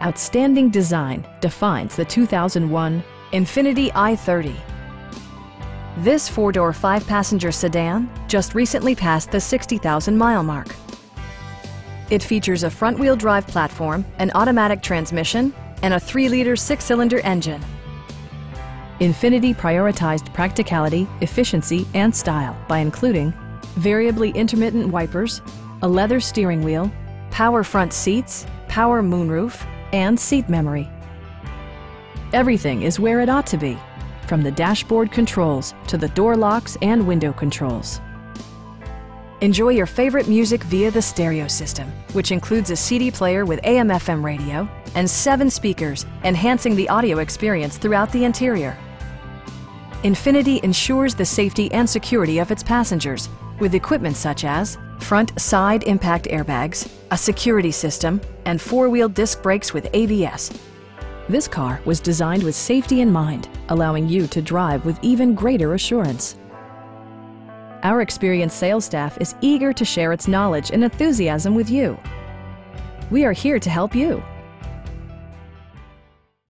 Outstanding design defines the 2001 Infiniti i30. This four-door, five-passenger sedan just recently passed the 60,000-mile mark. It features a front-wheel drive platform, an automatic transmission, and a 3-liter six-cylinder engine. Infiniti prioritized practicality, efficiency, and style by including variably intermittent wipers, a leather steering wheel, power front seats, power moonroof, and seat memory. Everything is where it ought to be, from the dashboard controls to the door locks and window controls. Enjoy your favorite music via the stereo system, which includes a CD player with AM/FM radio and 7 speakers, enhancing the audio experience throughout the interior. Infiniti ensures the safety and security of its passengers with equipment such as front side impact airbags, a security system, and 4-wheel disc brakes with ABS. This car was designed with safety in mind, allowing you to drive with even greater assurance. Our experienced sales staff is eager to share its knowledge and enthusiasm with you. We are here to help you.